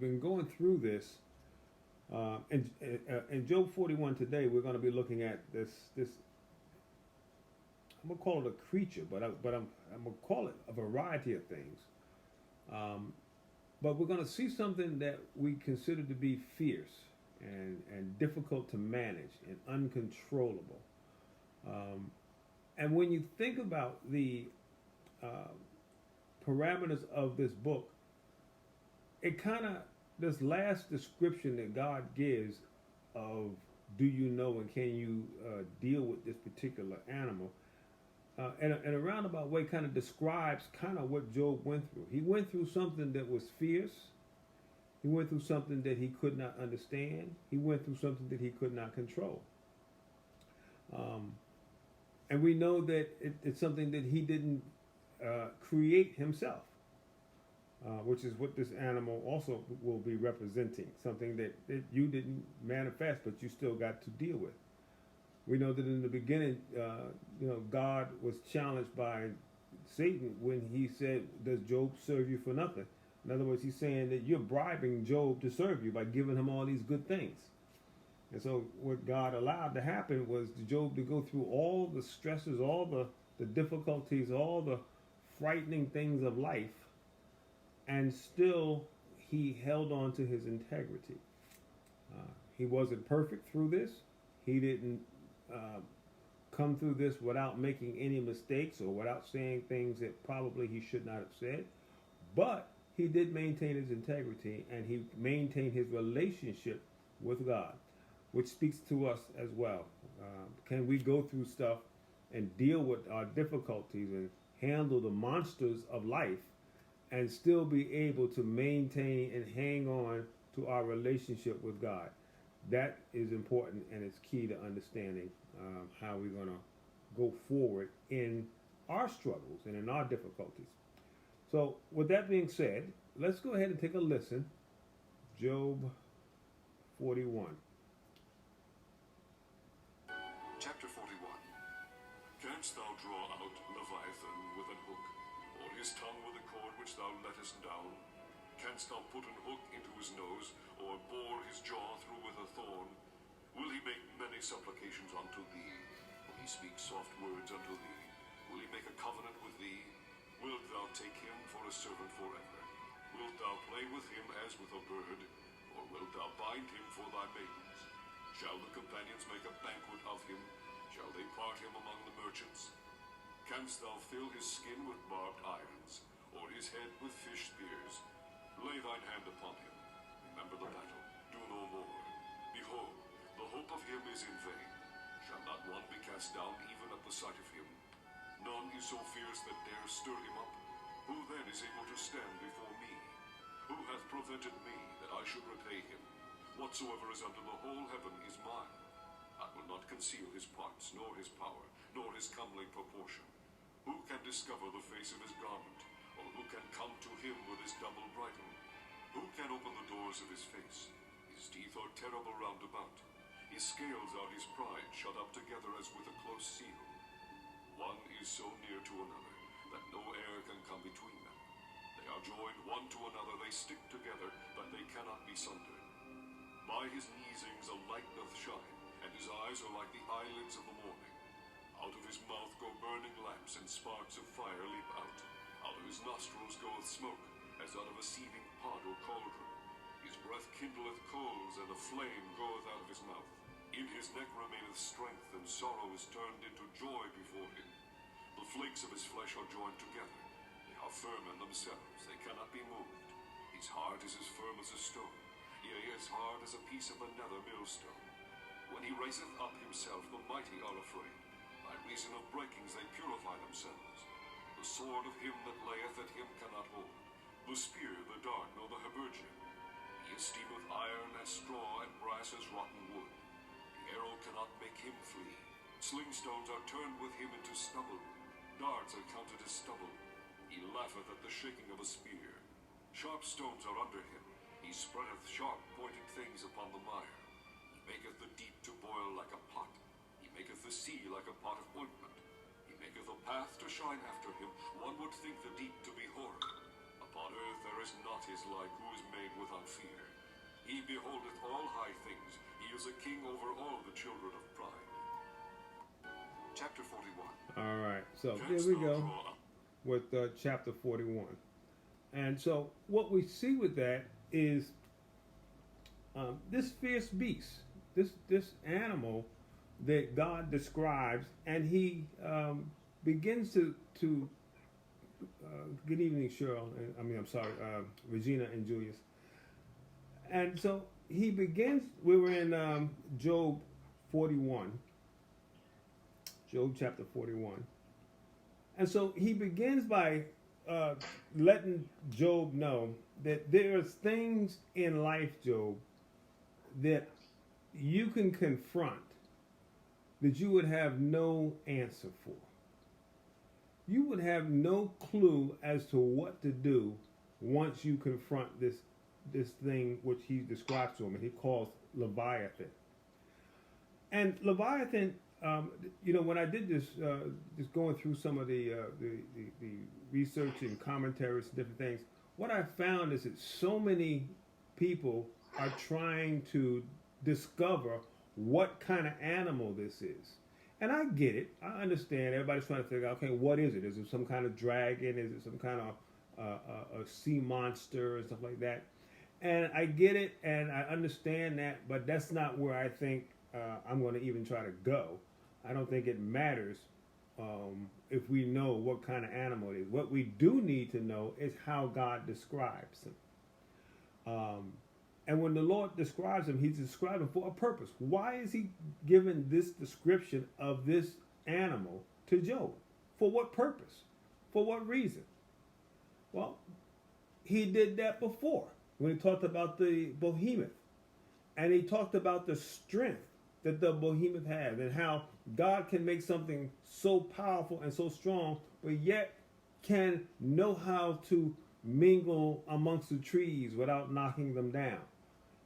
Been going through this, in Job 41 today. We're going to be looking at this. I'm gonna call it a creature, I'm gonna call it a variety of things. Um, but we're going to see something that we consider to be fierce and difficult to manage and uncontrollable. Um, and when you think about the uh, parameters of this book, it kind of, this last description that God gives of do you know and can you deal with this particular animal, in a roundabout way, kind of describes kind of what Job went through. He went through something that was fierce. He went through something that he could not understand. He went through something that he could not control. Um, and we know that it's something that he didn't create himself, which is what this animal also will be representing. Something that you didn't manifest, but you still got to deal with. We know that in the beginning, God was challenged by Satan when he said, "Does Job serve you for nothing?" In other words, he's saying that you're bribing Job to serve you by giving him all these good things. And so, what God allowed to happen was Job to go through all the stresses, all the difficulties, all the frightening things of life, and still he held on to his integrity. He wasn't perfect through this. He didn't uh, come through this without making any mistakes or without saying things that probably he should not have said. But he did maintain his integrity and he maintained his relationship with God, which speaks to us as well. Can we go through stuff and deal with our difficulties and handle the monsters of life and still be able to maintain and hang on to our relationship with God? That is important, and it's key to understanding how we're going to go forward in our struggles and in our difficulties. So, with that being said, let's go ahead and take a listen. Job 41. Chapter 41. Canst thou draw out Leviathan with an hook, or his tongue with a cord which thou lettest down? Canst thou put an hook into his nose, or bore his jaw through with a thorn? Will he make many supplications unto thee? Will he speak soft words unto thee? Will he make a covenant with thee? Wilt thou take him for a servant forever? Wilt thou play with him as with a bird? Or wilt thou bind him for thy maidens? Shall the companions make a banquet of him? Shall they part him among the merchants? Canst thou fill his skin with barbed irons, or his head with fish spears? Lay thine hand upon him. Remember the battle. Do no more. Behold, the hope of him is in vain. Shall not one be cast down even at the sight of him? None is so fierce that dare stir him up. Who then is able to stand before me? Who hath prevented me that I should repay him? Whatsoever is under the whole heaven is mine. I will not conceal his parts, nor his power, nor his comely proportion. Who can discover the face of his garment? Or who can come to him with his double bridle? Who can open the doors of his face? His teeth are terrible round about. His scales are his pride, shut up together as with a close seal. One is so near to another, that no air can come between them. They are joined one to another, they stick together, but they cannot be sundered. By his neesings a light doth shine, and his eyes are like the eyelids of the morning. Out of his mouth go burning lamps, and sparks of fire leap out. Out of his nostrils goeth smoke, as out of a seething pot or cauldron. His breath kindleth coals, and a flame goeth out of his mouth. In his neck remaineth strength, and sorrow is turned into joy before him. The flakes of his flesh are joined together. They are firm in themselves, they cannot be moved. His heart is as firm as a stone, yea, as hard as a piece of a nether millstone. When he raiseth up himself, the mighty are afraid. By reason of breakings they purify themselves. The sword of him that layeth at him cannot hold. The spear, the dart, nor the habergeon. He esteemeth iron as straw, and brass as rotten wood. The arrow cannot make him flee. Slingstones are turned with him into stubble. Darts are counted as stubble. He laugheth at the shaking of a spear. Sharp stones are under him. He spreadeth sharp pointed things upon the mire. He maketh the deep to boil like a pot. He maketh the sea like a pot of ointment. He maketh a path to shine after him. One would think the deep to be horror. On earth there is not his like, who is made without fear. He beholdeth all high things. He is a king over all the children of pride. Chapter 41. All right, so Canst here we thou go draw up? with chapter 41. And so what we see with that is this fierce beast, this animal that God describes, and he begins to good evening, Cheryl. I'm sorry, Regina and Julius. And so he begins. We were in Job 41, Job chapter 41, and so he begins by letting Job know that there's things in life, Job, that you can confront that you would have no answer for. You would have no clue as to what to do once you confront this thing which he describes to him, and he calls Leviathan. And Leviathan, when I did this, just going through some of the research and commentaries and different things, what I found is that so many people are trying to discover what kind of animal this is. And I get it. I understand. Everybody's trying to figure out, okay, what is it? Is it some kind of dragon? Is it some kind of a sea monster and stuff like that? And I get it, and I understand that, but that's not where I think I'm going to even try to go. I don't think it matters if we know what kind of animal it is. What we do need to know is how God describes him. And when the Lord describes him, he's describing for a purpose. Why is he giving this description of this animal to Job? For what purpose? For what reason? Well, he did that before when he talked about the behemoth. And he talked about the strength that the behemoth has and how God can make something so powerful and so strong, but yet can know how to mingle amongst the trees without knocking them down.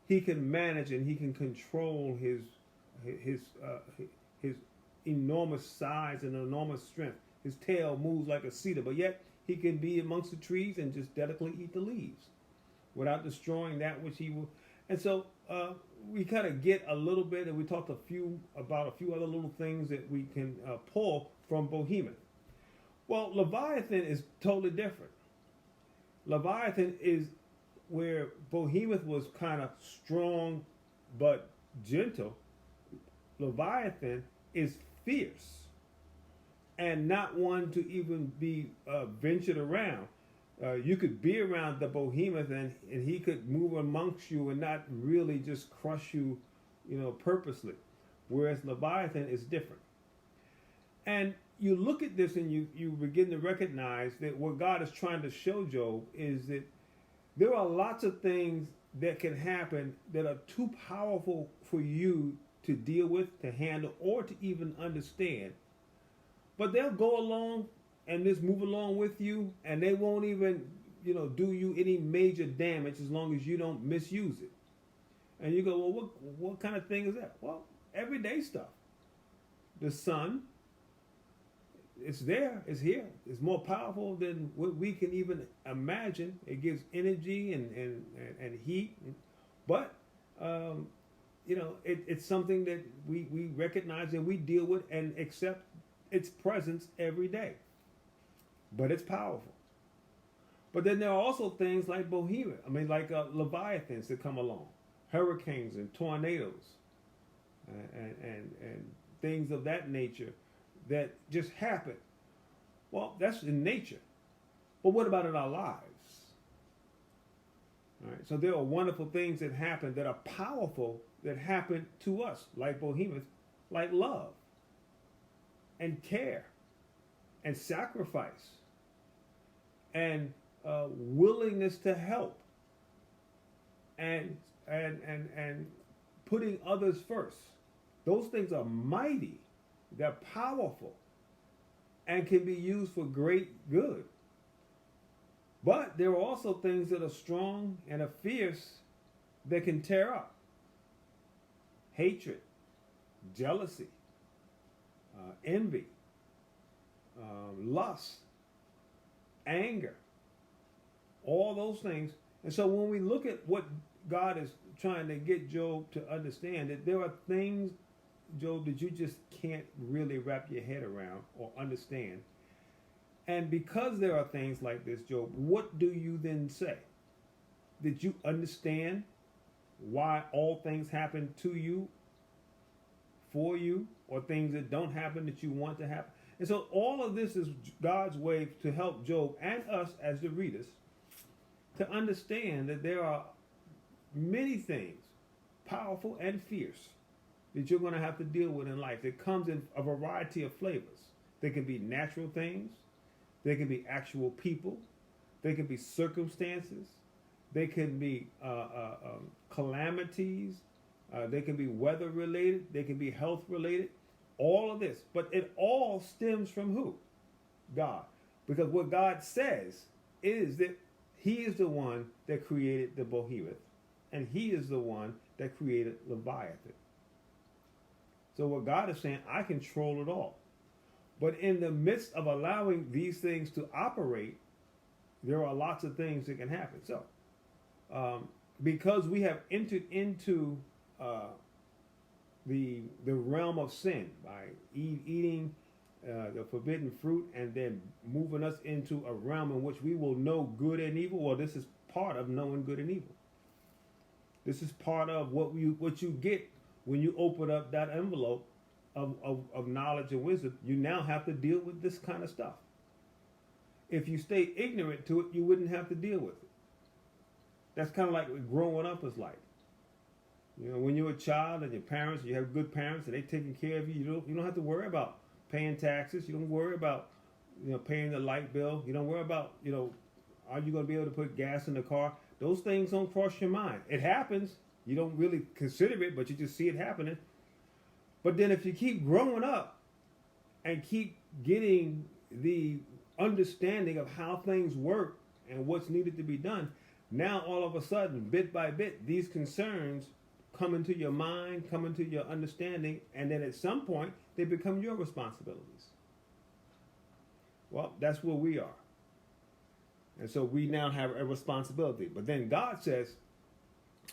He can manage and he can control his enormous size and enormous strength. His tail moves like a cedar, but yet he can be amongst the trees and just delicately eat the leaves without destroying that which he will. And so we kind of get a little bit, and we talked about a few other little things that we can pull from Behemoth. Well, Leviathan is totally different. Leviathan is where Behemoth was kind of strong but gentle. Leviathan is fierce and not one to even be ventured around. You could be around the Behemoth and he could move amongst you and not really just crush you, purposely. Whereas Leviathan is different. And you look at this and you begin to recognize that what God is trying to show Job is that there are lots of things that can happen that are too powerful for you to deal with, to handle, or to even understand. But they'll go along and just move along with you, and they won't even, do you any major damage as long as you don't misuse it. And you go, well, what kind of thing is that? Well, everyday stuff. The sun, it's there, it's here. It's more powerful than what we can even imagine. It gives energy and heat. But, it's something that we recognize and we deal with and accept its presence every day. But it's powerful. But then there are also things like Behemoth. Like Leviathans that come along. Hurricanes and tornadoes. And things of that nature that just happen. Well, that's in nature. But what about in our lives? All right, so there are wonderful things that happen that are powerful that happen to us, like Behemoth, like love and care and sacrifice and willingness to help and putting others first. Those things are mighty. They're powerful and can be used for great good. But there are also things that are strong and are fierce that can tear up. Hatred, jealousy, envy, lust, anger, all those things. And so when we look at what God is trying to get Job to understand, that there are things, Job, that you just can't really wrap your head around or understand. And because there are things like this, Job, what do you then say? Did you understand why all things happen to you, for you, or things that don't happen that you want to happen? And so all of this is God's way to help Job and us as the readers to understand that there are many things, powerful and fierce, that you're going to have to deal with in life. It comes in a variety of flavors. They can be natural things. They can be actual people. They can be circumstances. They can be calamities. They can be weather related. They can be health related. All of this. But it all stems from who? God. Because what God says is that he is the one that created the behemoth. And he is the one that created Leviathan. So what God is saying, I control it all. But in the midst of allowing these things to operate, there are lots of things that can happen. So, because we have entered into the realm of sin by eating the forbidden fruit and then moving us into a realm in which we will know good and evil, well, this is part of knowing good and evil. This is part of what you get when you open up that envelope of knowledge and wisdom. You now have to deal with this kind of stuff. If you stay ignorant to it, you wouldn't have to deal with it. That's kind of like what growing up is like. You know, when you're a child and your parents, you have good parents and they're taking care of you, you don't have to worry about paying taxes. You don't worry about, paying the light bill. You don't worry about, are you going to be able to put gas in the car? Those things don't cross your mind. It happens. You don't really consider it, but you just see it happening. But then if you keep growing up and keep getting the understanding of how things work and what's needed to be done, now all of a sudden, bit by bit, these concerns come into your mind, come into your understanding, and then at some point, they become your responsibilities. Well, that's where we are. And so we now have a responsibility. But then God says,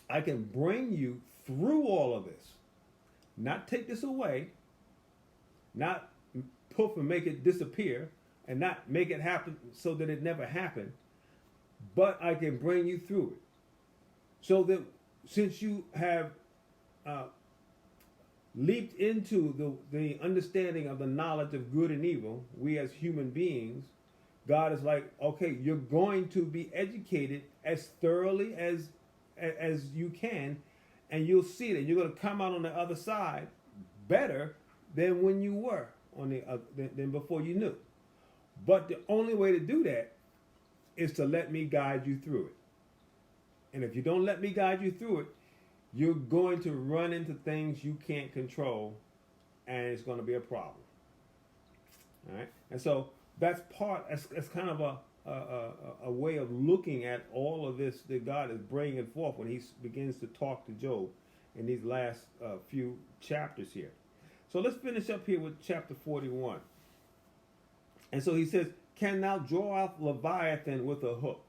I can bring you through all of this. Not take this away, not poof and make it disappear, and not make it happen so that it never happened, but I can bring you through it. So that since you have leaped into the understanding of the knowledge of good and evil, we as human beings, God is like, okay, you're going to be educated as thoroughly as you can, and you'll see that you're going to come out on the other side better than when you were than before you knew. But the only way to do that is to let me guide you through it. And if you don't let me guide you through it, you're going to run into things you can't control, and it's going to be a problem. All right, and so that's kind of a way of looking at all of this that God is bringing forth when he begins to talk to Job in these last few chapters here. So let's finish up here with chapter 41. And so he says, can thou draw out Leviathan with a hook?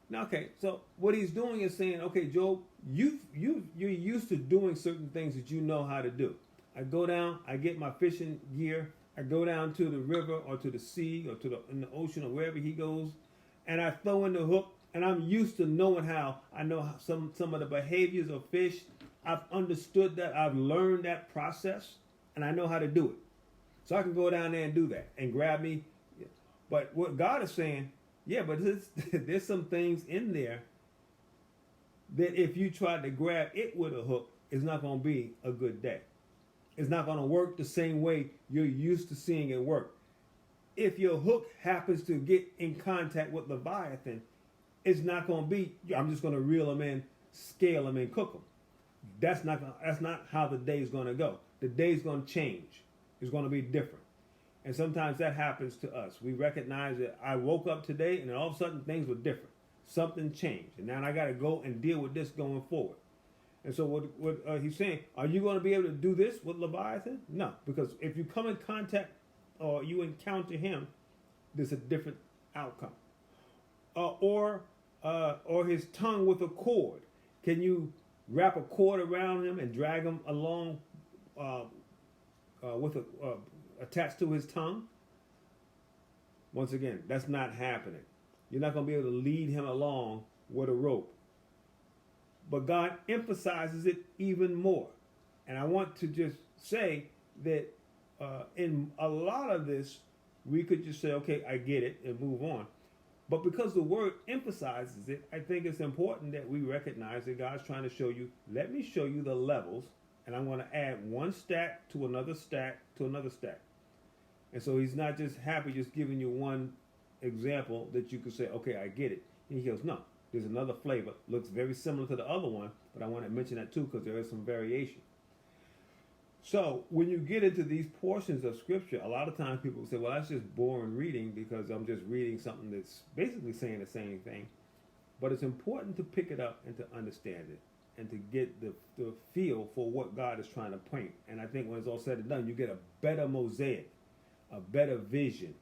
Now, okay, so what he's doing is saying, okay, Job, you're used to doing certain things that you know how to do. I go down, I get my fishing gear, I go down to the river or to the sea or in the ocean or wherever he goes, and I throw in the hook, and I'm used to knowing how. I know how some of the behaviors of fish. I've understood that. I've learned that process, and I know how to do it. So I can go down there and do that and grab me. But what God is saying, yeah, but there's some things in there that if you try to grab it with a hook, it's not going to be a good day. It's not going to work the same way you're used to seeing it work. If your hook happens to get in contact with Leviathan, it's not going to be, I'm just going to reel them in, scale them, and cook them. That's not how the day is going to go. The day is going to change. It's going to be different. And sometimes that happens to us. We recognize that I woke up today and then all of a sudden things were different. Something changed. And now I got to go and deal with this going forward. And so what he's saying, are you going to be able to do this with Leviathan? No, because if you come in contact or you encounter him, there's a different outcome. Or or his tongue with a cord? Can you wrap a cord around him and drag him along with attached to his tongue? Once again, that's not happening. You're not going to be able to lead him along with a rope. But God emphasizes it even more. And I want to just say that in a lot of this, we could just say, okay, I get it, and move on. But because the word emphasizes it, I think it's important that we recognize that God's trying to show you, let me show you the levels, and I'm going to add one stack to another stack to another stack. And so he's not just happy just giving you one example that you could say, okay, I get it. And he goes, no, there's another flavor, looks very similar to the other one, but I want to mention that too because there is some variation. So when you get into these portions of scripture, a lot of times people say, well, that's just boring reading because I'm just reading something that's basically saying the same thing. But it's important to pick it up and to understand it and to get the feel for what God is trying to paint. And I think when it's all said and done, you get a better mosaic, a better vision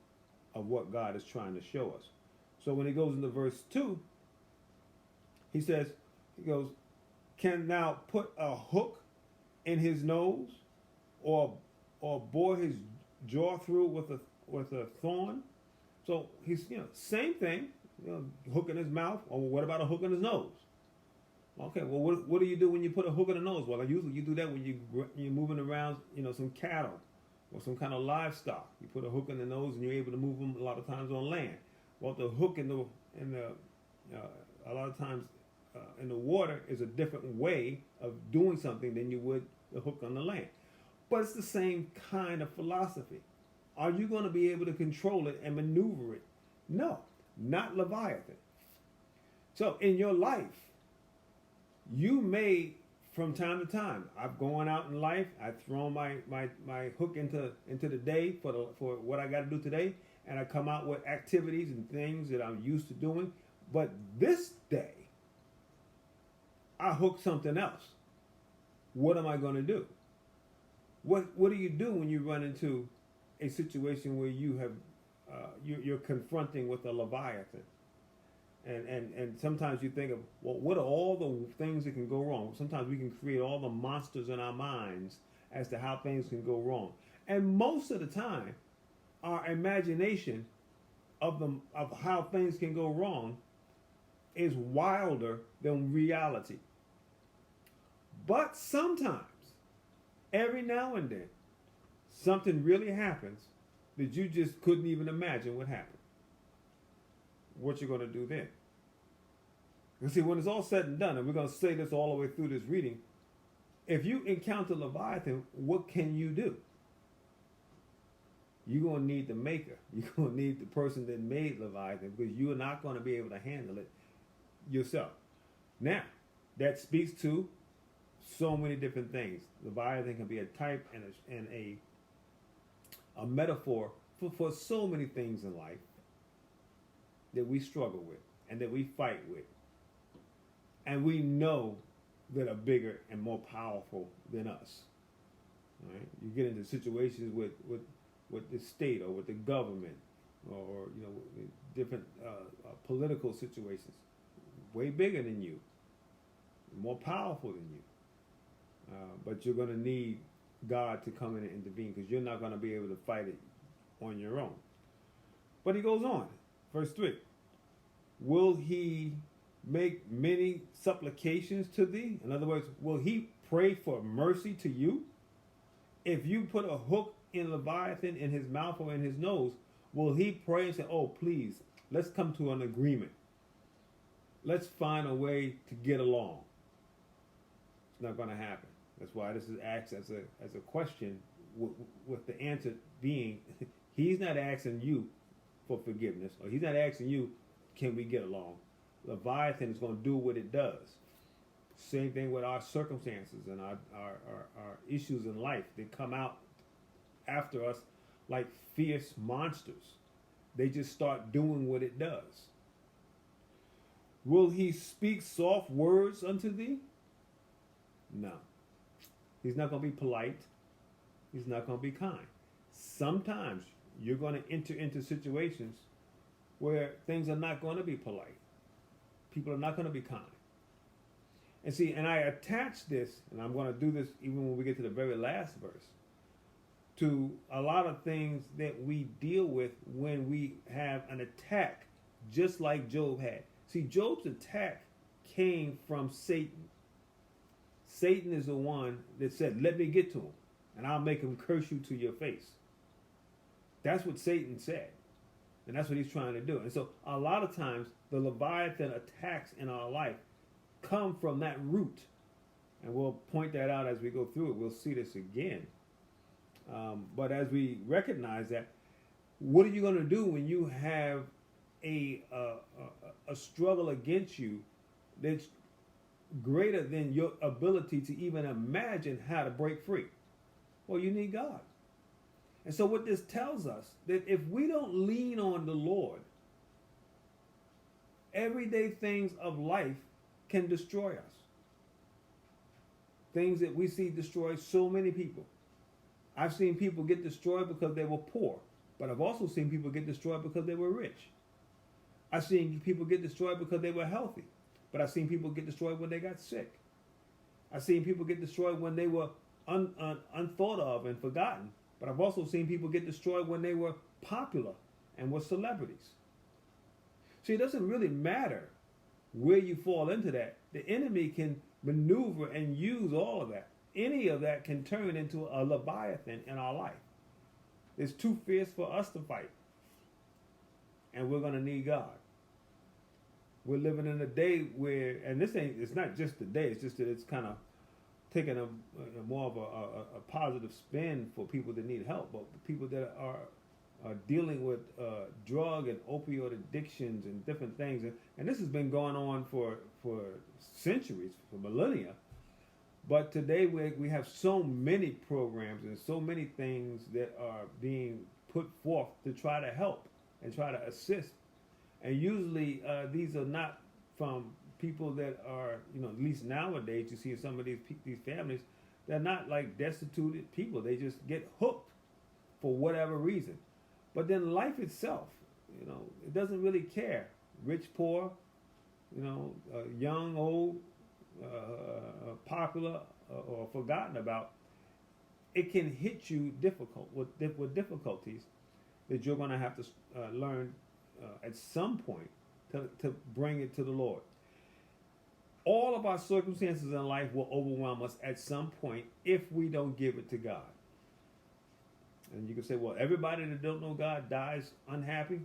of what God is trying to show us. So when he goes into verse 2, he goes, can thou put a hook in his nose, or bore his jaw through with a thorn? So he's, same thing, hook in his mouth, or what about a hook in his nose? Okay, well, what do you do when you put a hook in the nose? Well, usually you do that when you're moving around, some cattle or some kind of livestock. You put a hook in the nose and you're able to move them a lot of times on land. Well, the hook in the a lot of times in the water is a different way of doing something than you would the hook on the land. But it's the same kind of philosophy. Are you going to be able to control it and maneuver it? No, not Leviathan. So in your life, you may, from time to time, I've gone out in life, I've thrown my hook into the day for what I got to do today, and I come out with activities and things that I'm used to doing. But this day, I hook something else. What am I going to do? What do you do when you run into a situation where you have you're confronting with a Leviathan? And sometimes you think of, well, what are all the things that can go wrong? Sometimes we can create all the monsters in our minds as to how things can go wrong. And most of the time, our imagination of how things can go wrong is wilder than reality. But sometimes, every now and then, something really happens that you just couldn't even imagine would happen. What you going to do then? You see, when it's all said and done, and we're going to say this all the way through this reading, if you encounter Leviathan, what can you do? You're going to need the maker. You're going to need the person that made Leviathan, because you're not going to be able to handle it yourself. Now, that speaks to so many different things. Leviathan can be a type and a metaphor for so many things in life that we struggle with and that we fight with. And we know that are bigger and more powerful than us. Right? You get into situations with the state or with the government or different political situations, way bigger than you, more powerful than you. But you're going to need God to come in and intervene, because you're not going to be able to fight it on your own. But he goes on, verse 3. Will he make many supplications to thee? In other words, will he pray for mercy to you? If you put a hook in Leviathan in his mouth or in his nose, will he pray and say, oh, please, let's come to an agreement. Let's find a way to get along. It's not going to happen. That's why this is asked as a question, with the answer being, he's not asking you for forgiveness, or he's not asking you, can we get along? Leviathan is going to do what it does. Same thing with our circumstances and our issues in life. They come out after us like fierce monsters. They just start doing what it does. Will he speak soft words unto thee? No. He's not going to be polite. He's not going to be kind. Sometimes you're going to enter into situations where things are not going to be polite. people are not going to be kind. And see, and I attach this, and I'm going to do this even when we get to the very last verse, to a lot of things that we deal with when we have an attack, just like Job had. See, Job's attack came from Satan. Satan is the one that said, let me get to him, and I'll make him curse you to your face. That's what Satan said. And that's what he's trying to do. And so a lot of times, the Leviathan attacks in our life come from that root. And we'll point that out as we go through it. We'll see this again. But as we recognize that, what are you going to do when you have a struggle against you that's greater than your ability to even imagine how to break free? Well, you need God. And so what this tells us, that if we don't lean on the Lord, everyday things of life can destroy us. Things that we see destroy so many people. I've seen people get destroyed because they were poor, but I've also seen people get destroyed because they were rich. I've seen people get destroyed because they were healthy, but I've seen people get destroyed when they got sick. I've seen people get destroyed when they were unthought of and forgotten, but I've also seen people get destroyed when they were popular and were celebrities. See, it doesn't really matter where you fall into that. The enemy can maneuver and use all of that. Any of that can turn into a Leviathan in our life. It's too fierce for us to fight. And we're going to need God. We're living in a day where, and it's not just the day, it's just that it's kind of taking a more of a positive spin for people that need help, but people that are dealing with drug and opioid addictions and different things. And this has been going on for centuries, for millennia. But today we have so many programs and so many things that are being put forth to try to help and try to assist. And usually these are not from people that are, at least nowadays you see some of these families, they're not like destitute people. They just get hooked for whatever reason. But then life itself, it doesn't really care. Rich, poor, young, old, popular, or forgotten about. It can hit you with difficulties that you're going to have to learn at some point to bring it to the Lord. All of our circumstances in life will overwhelm us at some point if we don't give it to God. And you can say, well, everybody that don't know God dies unhappy.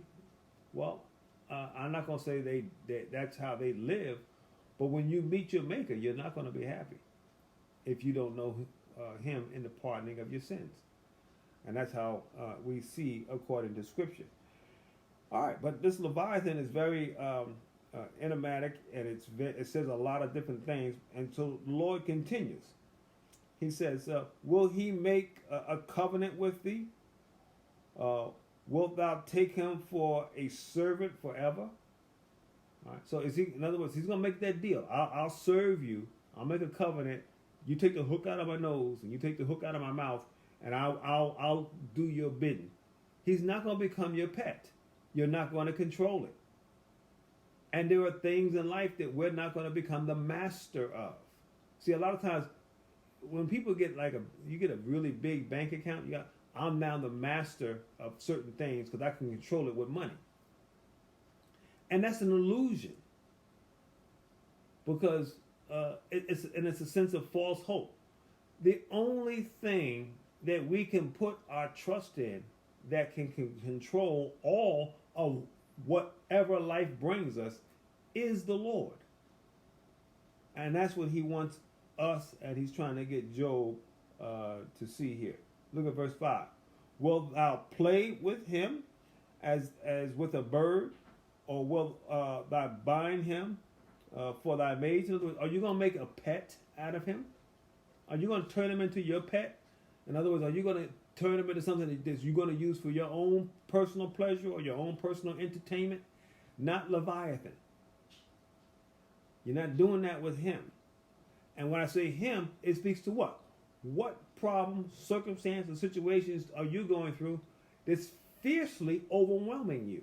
Well, I'm not going to say that's how they live, but when you meet your Maker, you're not going to be happy if you don't know Him in the pardoning of your sins. And that's how we see according to Scripture. All right, but this Leviathan is very enigmatic, and it says a lot of different things. And so the Lord continues. He says, will He make a covenant with thee? Wilt thou take him for a servant forever? All right, so in other words, He's going to make that deal. I'll serve you. I'll make a covenant. You take the hook out of my nose, and you take the hook out of my mouth, and I'll do your bidding. He's not going to become your pet. You're not going to control it. And there are things in life that we're not going to become the master of. See, a lot of times when people get you get a really big bank account, I'm now the master of certain things because I can control it with money. And that's an illusion. Because it's a sense of false hope. The only thing that we can put our trust in that can control all of whatever life brings us is the Lord. And that's what He wants us, and He's trying to get Job to see here. Look at verse 5. Wilt thou play with him as with a bird, or wilt thou bind him for thy maid? In other words, are you going to make a pet out of him? Are you going to turn him into your pet? In other words, are you going to turn him into something that you're going to use for your own personal pleasure or your own personal entertainment? Not Leviathan. You're not doing that with him. And when I say him, it speaks to what? What problems, circumstances, situations are you going through that's fiercely overwhelming you?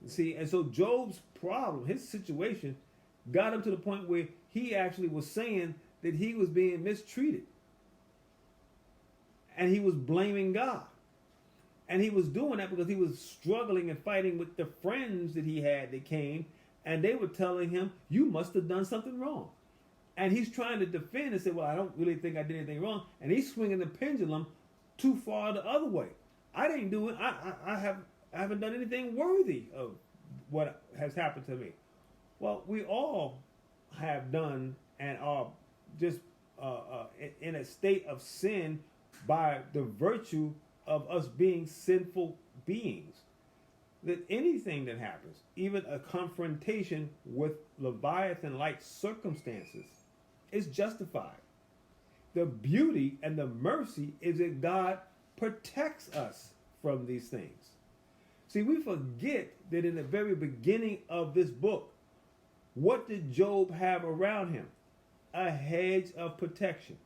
See, and so Job's problem, his situation, got him to the point where he actually was saying that he was being mistreated. And he was blaming God. And he was doing that because he was struggling and fighting with the friends that he had that came, and they were telling him, you must have done something wrong. And he's trying to defend and say, well, I don't really think I did anything wrong. And he's swinging the pendulum too far the other way. I didn't do it. I haven't done anything worthy of what has happened to me. Well, we all have done and are just in a state of sin by the virtue of us being sinful beings. That anything that happens, even a confrontation with Leviathan-like circumstances, is justified. The beauty and the mercy is that God protects us from these things. See, we forget that in the very beginning of this book, what did Job have around him? A hedge of protection.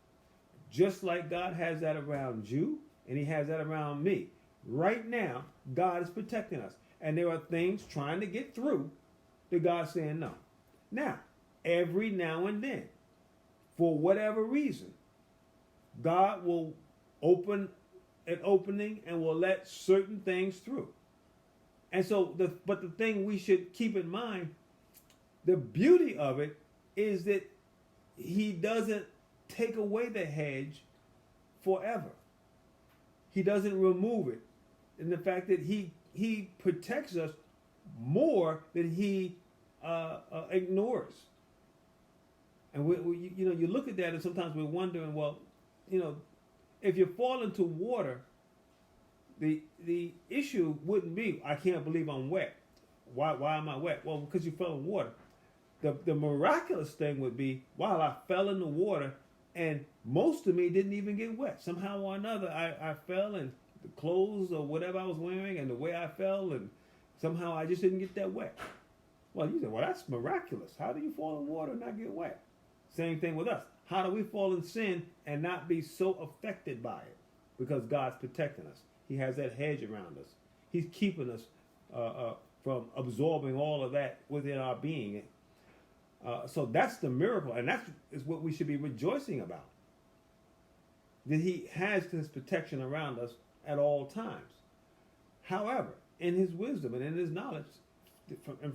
Just like God has that around you, and he has that around me. Right now, God is protecting us. And there are things trying to get through that God's saying no. Now, every now and then, for whatever reason, God will open an opening and will let certain things through. And so, but the thing we should keep in mind, the beauty of it is that he doesn't take away the hedge forever. He doesn't remove it. And the fact that he protects us more than he ignores. And you look at that and sometimes we're wondering, well, if you fall into water, the issue wouldn't be, I can't believe I'm wet. Why am I wet? Well, because you fell in water. The miraculous thing would be, while I fell in the water and most of me didn't even get wet. Somehow or another, I fell and the clothes or whatever I was wearing and the way I fell, and somehow I just didn't get that wet. Well, you say, well, that's miraculous. How do you fall in water and not get wet? Same thing with us. How do we fall in sin and not be so affected by it? Because God's protecting us. He has that hedge around us. He's keeping us from absorbing all of that within our being. So that's the miracle, and that is what we should be rejoicing about. That he has his protection around us at all times. However, in his wisdom and in his knowledge,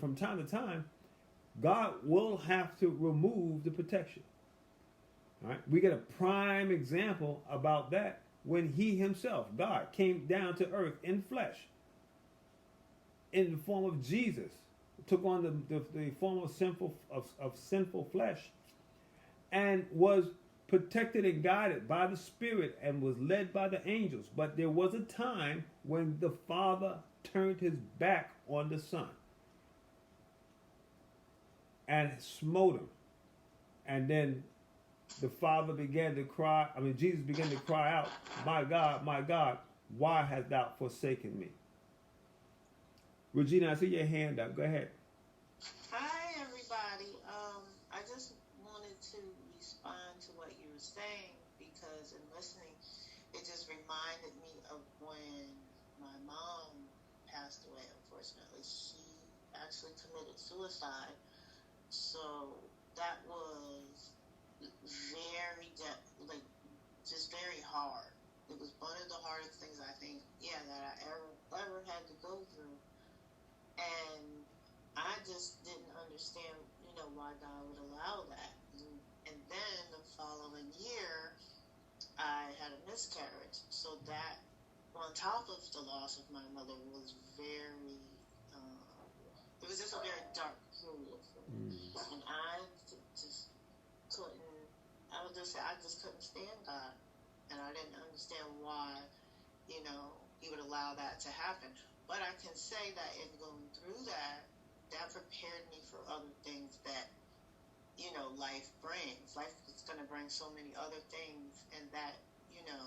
from time to time, God will have to remove the protection. All right? We get a prime example about that when he himself, God, came down to earth in flesh, in the form of Jesus, took on the form of sinful flesh, and was protected and guided by the Spirit and was led by the angels. But there was a time when the Father turned his back on the Son and smote him. And then the Father began to cry, Jesus began to cry out, my God, why hast thou forsaken me? Regina, I see your hand up. Go ahead. Hi, everybody. I just wanted to respond to what you were saying, because in listening, it just reminded me of when my mom passed away, unfortunately. She actually committed suicide. So that was just very hard. It was one of the hardest things I think, that I ever had to go through. And I just didn't understand, why God would allow that. And then the following year, I had a miscarriage. So that, on top of the loss of my mother, was very, it was just a very dark period for me. And I just couldn't, I just couldn't stand God. And I didn't understand why, he would allow that to happen. But I can say that in going through that prepared me for other things that, life brings. Life is going to bring so many other things, and that,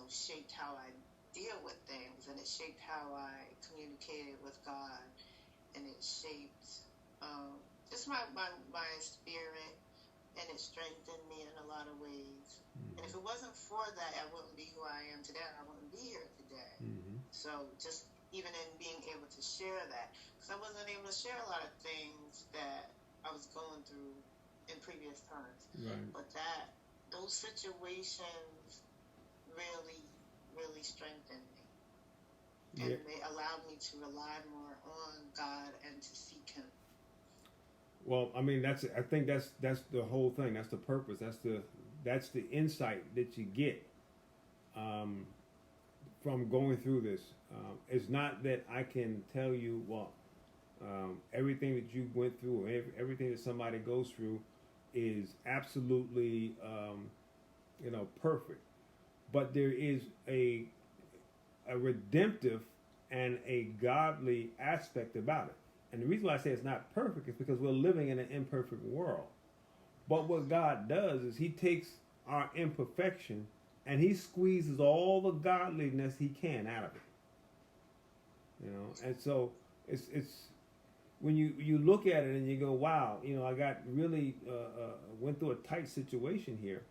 shaped how I deal with things, and it shaped how I communicated with God, and it shaped just my spirit, and it strengthened me in a lot of ways. And if it wasn't for that, I wouldn't be who I am today. I wouldn't be here today. So just even in being able to share that. Because I wasn't able to share a lot of things that I was going through in previous times. Right. But those situations really, really strengthened me. And they allowed me to rely more on God and to seek Him. Well, I mean, I think that's the whole thing. That's the purpose. That's the insight that you get from going through this. It's not that I can tell you, well, everything that you went through, or everything that somebody goes through, is absolutely, perfect. But there is a redemptive and a godly aspect about it. And the reason why I say it's not perfect is because we're living in an imperfect world. But what God does is He takes our imperfection and He squeezes all the godliness He can out of it. And so it's when you look at it and you go, wow, I got really went through a tight situation here.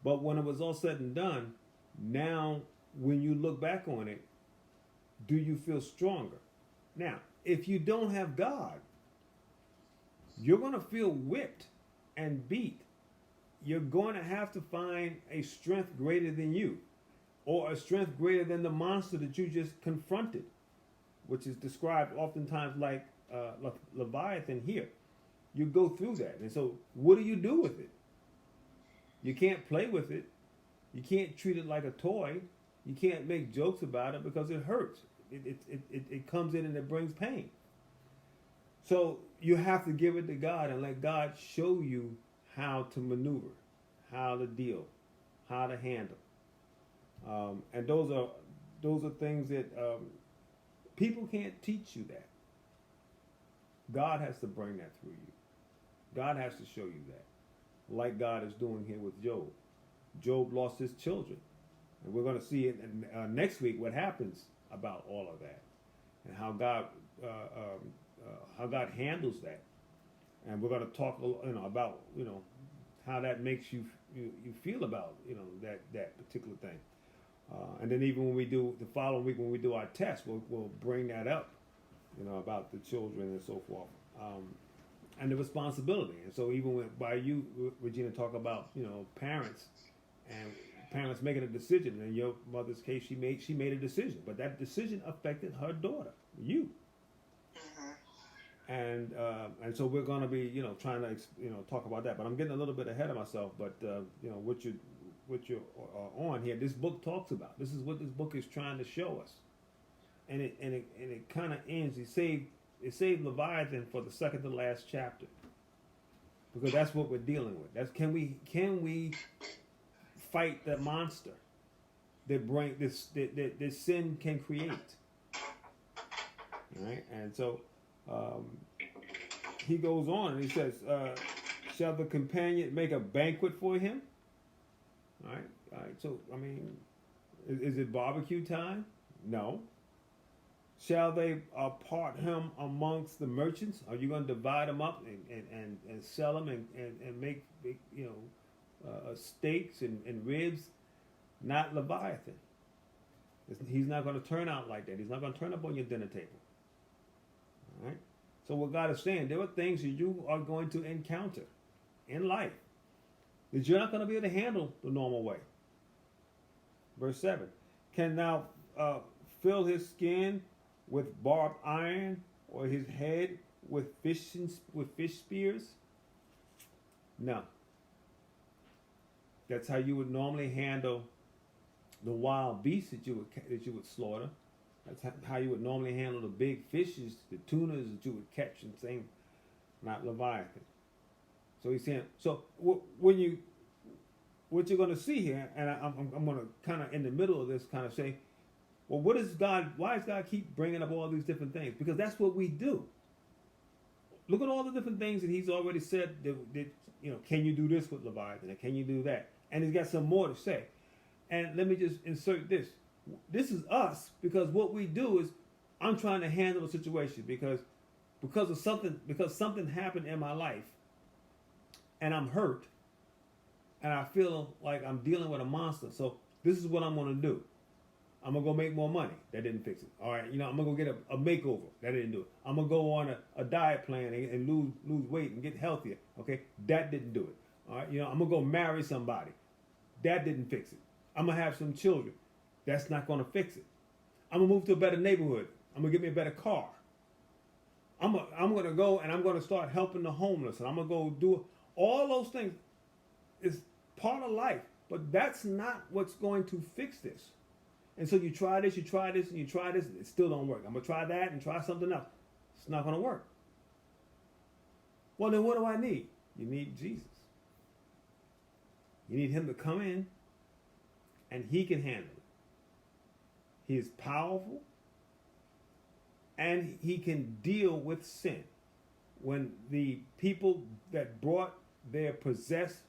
But when it was all said and done, now when you look back on it, do you feel stronger? Now, if you don't have God, you're going to feel whipped and beat. You're going to have to find a strength greater than you, or a strength greater than the monster that you just confronted, which is described oftentimes like Leviathan here. You go through that. And so what do you do with it? You can't play with it. You can't treat it like a toy. You can't make jokes about it because it hurts. It comes in and it brings pain. So you have to give it to God and let God show you how to maneuver, how to deal, how to handle. And those are things that people can't teach you that. God has to bring that through you. God has to show you that, like God is doing here with Job. Job lost his children, and we're going to see it next week what happens about all of that, and how God handles that. And we're going to talk about how that makes you feel about that particular thing. And then even when we do the following week, when we do our test, we'll bring that up, about the children and so forth, and the responsibility. And so even by you, Regina, talk about parents and parents making a decision. In your mother's case, she made a decision, but that decision affected her daughter, you. And so we're going to be trying to talk about that. But I'm getting a little bit ahead of myself. But what you're on here, this book talks about. This is what this book is trying to show us. And it kind of ends. It saved Leviathan for the second to last chapter, because that's what we're dealing with. That's can we fight the monster that bring this that sin can create. All right, and so he goes on and he says, "Shall the companion make a banquet for him?" All right. So I mean, is it barbecue time? No. Shall they part him amongst the merchants? Are you going to divide them up and sell them and make steaks and ribs? Not Leviathan. He's not going to turn out like that. He's not going to turn up on your dinner table. All right. So what God is saying, there are things that you are going to encounter in life that you're not going to be able to handle the normal way. Verse 7. Can thou fill his skin with barbed iron, or his head with fish spears? No. That's how you would normally handle the wild beasts that you would slaughter. That's how you would normally handle the big fishes, the tunas that you would catch, and same, not Leviathan. So he's saying, so what you're going to see here, and I'm going to kind of in the middle of this kind of say, well, why does God keep bringing up all these different things? Because that's what we do. Look at all the different things that he's already said that can you do this with Leviathan, and can you do that? And he's got some more to say. And let me just insert this. This is us, because what we do is I'm trying to handle a situation because something happened in my life and I'm hurt and I feel like I'm dealing with a monster. So this is what I'm going to do. I'm going to go make more money. That didn't fix it. All right, I'm going to go get a makeover. That didn't do it. I'm going to go on a diet plan and lose weight and get healthier. Okay, that didn't do it. All right, I'm going to go marry somebody. That didn't fix it. I'm going to have some children. That's not going to fix it. I'm going to move to a better neighborhood. I'm going to get me a better car. I'm going to go and I'm going to start helping the homeless. And I'm going to go do all those things. It's part of life. But that's not what's going to fix this. And so you try this, and you try this, and it still don't work. I'm going to try that and try something else. It's not going to work. Well, then what do I need? You need Jesus. You need him to come in, and he can handle it. He is powerful, and he can deal with sin. When the people that brought their possessed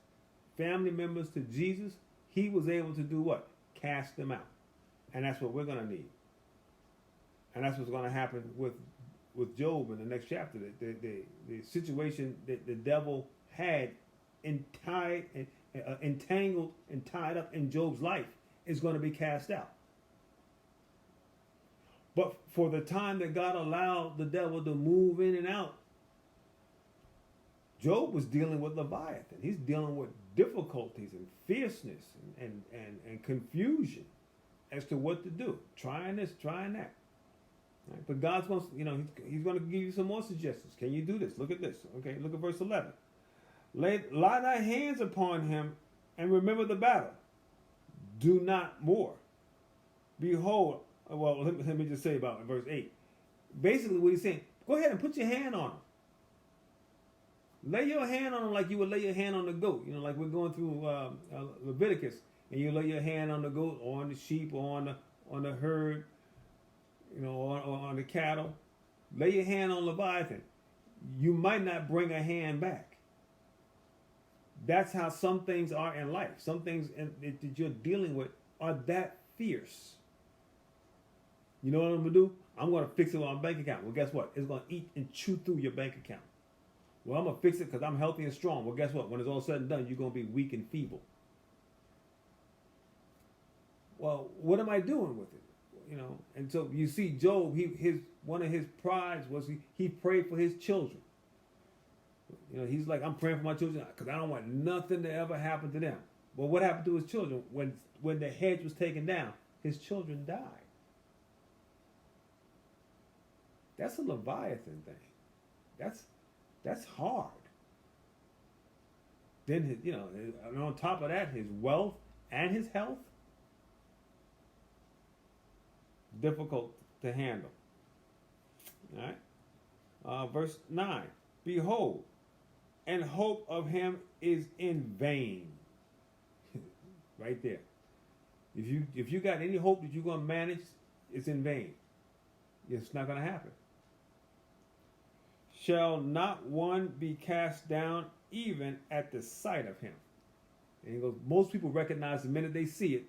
family members to Jesus, he was able to do what? Cast them out. And that's what we're going to need. And that's what's going to happen with Job in the next chapter. The situation that the devil had entangled and tied up in Job's life is going to be cast out. But for the time that God allowed the devil to move in and out, Job was dealing with Leviathan. He's dealing with difficulties and fierceness and confusion as to what to do. Trying this, trying that. Right? But God's going to, he's going to give you some more suggestions. Can you do this? Look at this. Okay, look at verse 11. Lie thy hands upon him and remember the battle. Do not more. Behold, well, let me just say about verse 8. Basically what he's saying, go ahead and put your hand on him. Lay your hand on him like you would lay your hand on the goat. Like we're going through Leviticus, and you lay your hand on the goat or on the sheep or on the herd, or on the cattle. Lay your hand on Leviathan. You might not bring a hand back. That's how some things are in life. Some things that you're dealing with are that fierce. You know what I'm going to do? I'm going to fix it on my bank account. Well, guess what? It's going to eat and chew through your bank account. Well, I'm going to fix it because I'm healthy and strong. Well, guess what? When it's all said and done, you're going to be weak and feeble. Well, what am I doing with it? And so you see Job, one of his prides was he prayed for his children. He's like, I'm praying for my children because I don't want nothing to ever happen to them. Well, what happened to his children? When the hedge was taken down, his children died. That's a Leviathan thing. That's hard. Then and on top of that, his wealth and his health, difficult to handle. All right. Verse 9. Behold, and hope of him is in vain. Right there. If you got any hope that you're going to manage, it's in vain. It's not going to happen. Shall not one be cast down even at the sight of him? And he goes, most people recognize the minute they see it,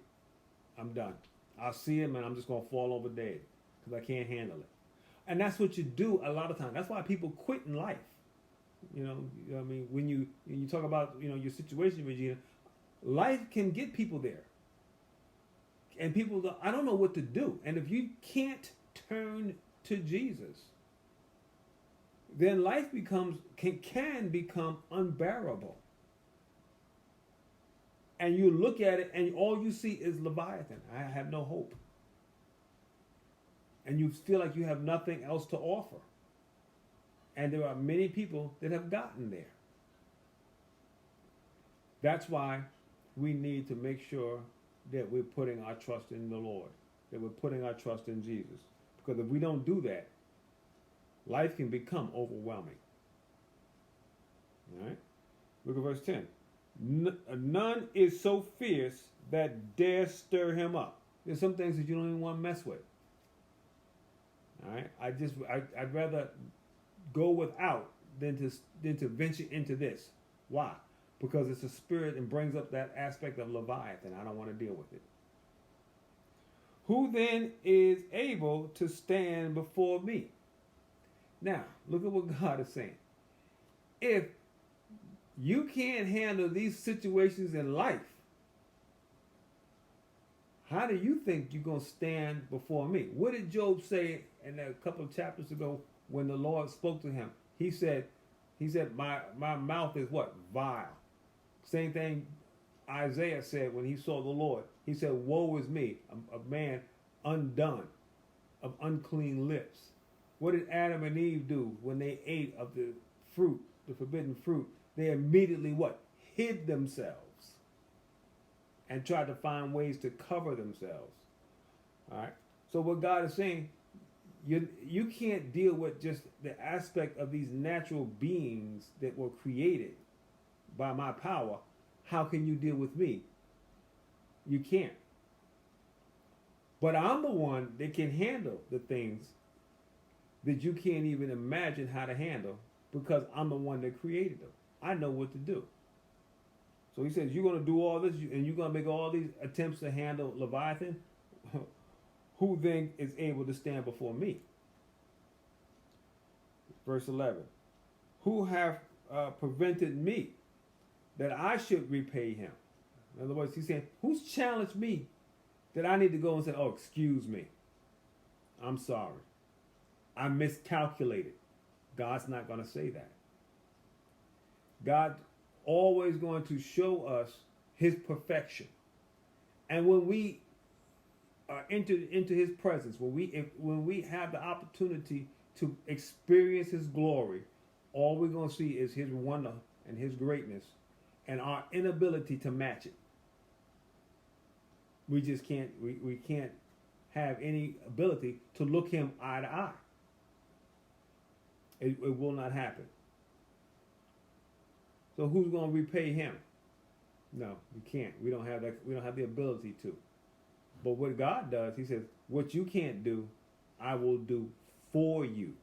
I'm done. I'll see him and I'm just going to fall over dead because I can't handle it. And that's what you do a lot of times. That's why people quit in life. When you talk about, your situation, Regina, life can get people there. And people go, I don't know what to do. And if you can't turn to Jesus, then life can become unbearable. And you look at it and all you see is Leviathan. I have no hope. And you feel like you have nothing else to offer. And there are many people that have gotten there. That's why we need to make sure that we're putting our trust in the Lord, that we're putting our trust in Jesus. Because if we don't do that, life can become overwhelming. All right? Look at verse 10. None is so fierce that dare stir him up. There's some things that you don't even want to mess with. All right? I'd rather go without than to venture into this. Why? Because it's a spirit and brings up that aspect of Leviathan. I don't want to deal with it. Who then is able to stand before me? Now, look at what God is saying. If you can't handle these situations in life, how do you think you're going to stand before me? What did Job say in a couple of chapters ago when the Lord spoke to him? He said, my mouth is what? Vile. Same thing Isaiah said when he saw the Lord. He said, woe is me, a man undone, of unclean lips. What did Adam and Eve do when they ate of the fruit, the forbidden fruit? They immediately what? Hid themselves and tried to find ways to cover themselves. All right. So what God is saying, you can't deal with just the aspect of these natural beings that were created by my power. How can you deal with me? You can't. But I'm the one that can handle the things that you can't even imagine how to handle, because I'm the one that created them. I know what to do. So he says, you're going to do all this, and you're going to make all these attempts to handle Leviathan? Who then is able to stand before me? Verse 11. Who have prevented me that I should repay him? In other words, he's saying, who's challenged me that I need to go and say, oh, excuse me, I'm sorry, I miscalculated? God's not going to say that. God always going to show us his perfection. And when we are entered into his presence, when we have the opportunity to experience his glory, all we're going to see is his wonder and his greatness and our inability to match it. We just can't, we can't have any ability to look him eye to eye. It will not happen. So who's going to repay him? No, we can't. We don't have that. We don't have the ability to. But what God does, he says, what you can't do, I will do for you.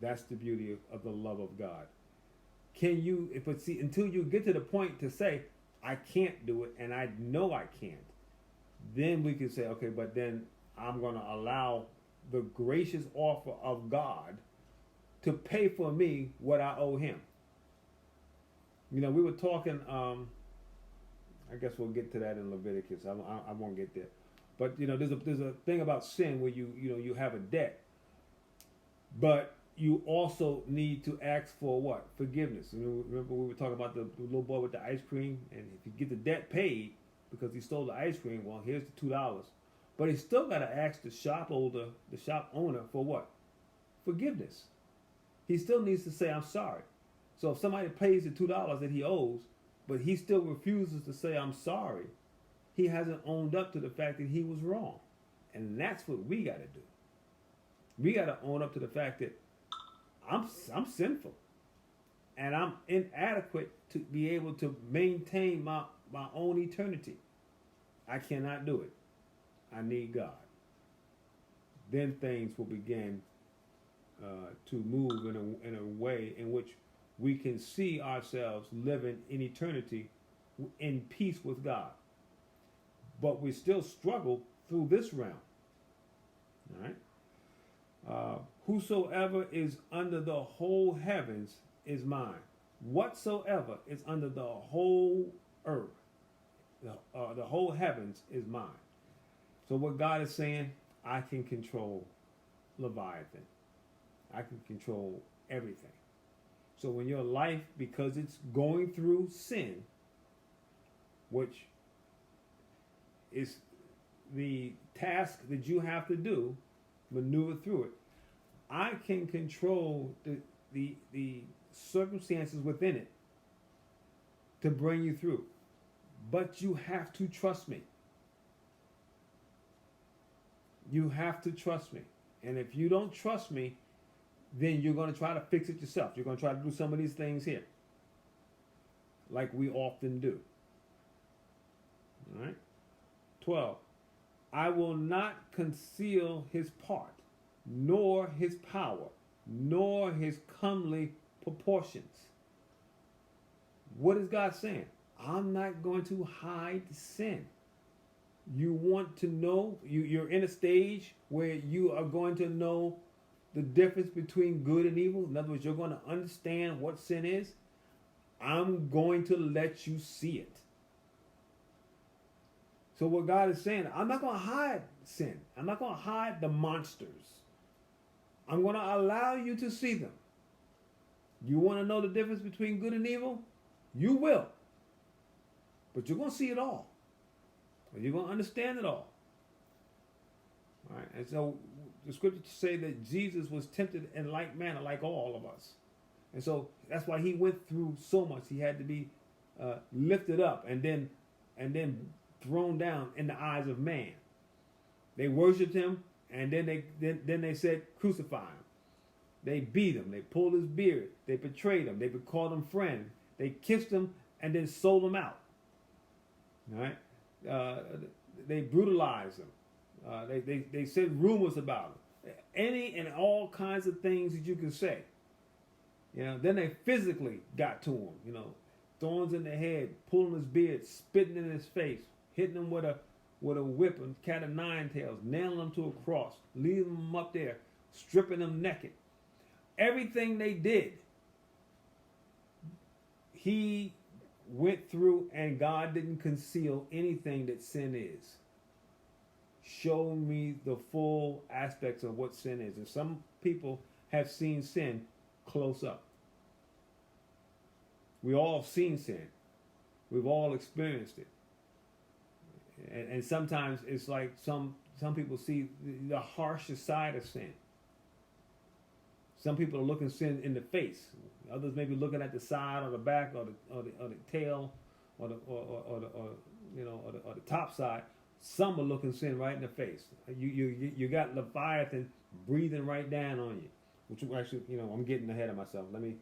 That's the beauty of the love of God. Can you, until you get to the point to say, I can't do it, and I know I can't, then we can say, okay, but then I'm going to allow the gracious offer of God to pay for me what I owe him. You know, we were talking, I guess we'll get to that in Leviticus. I won't get there. But, you know, there's a thing about sin where you have a debt. But you also need to ask for what? Forgiveness. You know, remember we were talking about the little boy with the ice cream? And if you get the debt paid because he stole the ice cream, well, here's the $2. But he still got to ask the shop owner for what? Forgiveness. He still needs to say, I'm sorry. So if somebody pays the $2 that he owes, but he still refuses to say, I'm sorry, he hasn't owned up to the fact that he was wrong. And that's what we got to do. We got to own up to the fact that I'm sinful. And I'm inadequate to be able to maintain my own eternity. I cannot do it. I need God. Then things will begin to move in a way in which we can see ourselves living in eternity in peace with God. But we still struggle through this realm. All right? Whosoever is under the whole heavens is mine. Whatsoever is under the whole earth, the whole heavens is mine. So what God is saying, I can control Leviathan. I can control everything. So when your life, because it's going through sin, which is the task that you have to do, maneuver through it, I can control the circumstances within it to bring you through. But you have to trust me. You have to trust me. And if you don't trust me, then you're going to try to fix it yourself. You're going to try to do some of these things here, like we often do. All right? 12. I will not conceal his part, nor his power, nor his comely proportions. What is God saying? I'm not going to hide sin. You want to know, you're in a stage where you are going to know the difference between good and evil. In other words, you're going to understand what sin is. I'm going to let you see it. So what God is saying, I'm not going to hide sin. I'm not going to hide the monsters. I'm going to allow you to see them. You want to know the difference between good and evil? You will. But you're going to see it all. And you're going to understand it all. All right? And so the scriptures say that Jesus was tempted in like manner, like all of us. And so that's why he went through so much. He had to be lifted up and then thrown down in the eyes of man. They worshipped him, and then they said, crucify him. They beat him. They pulled his beard. They betrayed him. They called him friend. They kissed him and then sold him out. All right? They brutalized him. They said rumors about him. Any and all kinds of things that you can say. You know, then they physically got to him. You know, thorns in the head, pulling his beard, spitting in his face, hitting him with a whip and cat of nine tails, nailing him to a cross, leaving him up there, stripping him naked. Everything they did, he went through, and God didn't conceal anything that sin is. Show me the full aspects of what sin is. And some people have seen sin close up. We all have seen sin. We've all experienced it. And sometimes it's like some people see the harsher side of sin. Some people are looking sin in the face. Others may be looking at the side or the back or the tail or the top side. Some are looking sin right in the face. You got Leviathan breathing right down on you. Which actually, I'm getting ahead of myself. Let me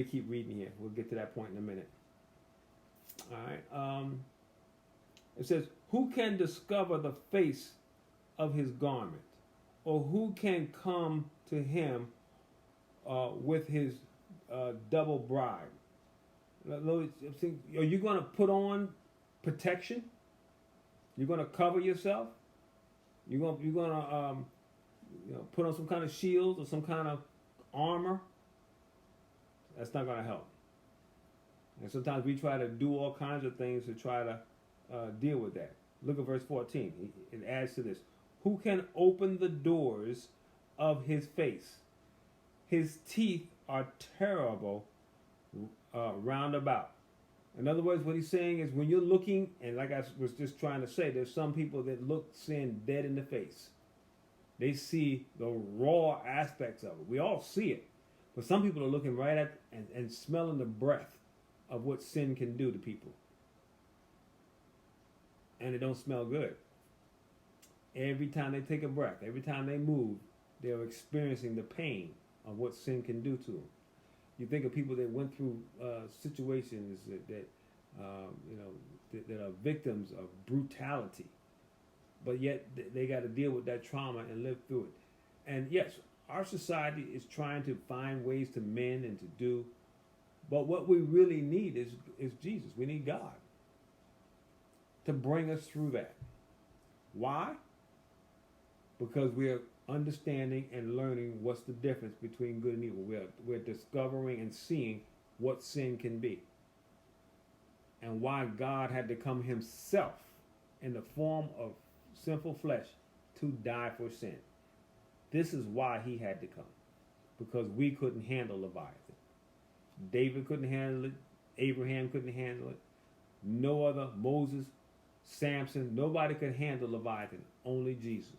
keep reading here. We'll get to that point in a minute. All right. It says, who can discover the face of his garment, or who can come to him with his double bride? Are you going to put on protection? You're going to cover yourself? You're going to put on some kind of shield or some kind of armor? That's not going to help. And sometimes we try to do all kinds of things to try to deal with that. Look at verse 14. It adds to this. Who can open the doors of his face? His teeth are terrible round about. In other words, what he's saying is when you're looking, and like I was just trying to say, there's some people that look sin dead in the face. They see the raw aspects of it. We all see it. But some people are looking right at and smelling the breath of what sin can do to people. And it don't smell good. Every time they take a breath, every time they move, they're experiencing the pain of what sin can do to them. You think of people that went through situations that are victims of brutality, but yet they got to deal with that trauma and live through it. And yes, our society is trying to find ways to mend and to do, but what we really need is Jesus. We need God to bring us through that. Why? Because we're understanding and learning what's the difference between good and evil. We're discovering and seeing what sin can be. And why God had to come himself in the form of sinful flesh to die for sin. This is why he had to come. Because we couldn't handle Leviathan. David couldn't handle it. Abraham couldn't handle it. No other, Moses, Samson, nobody could handle Leviathan. Only Jesus.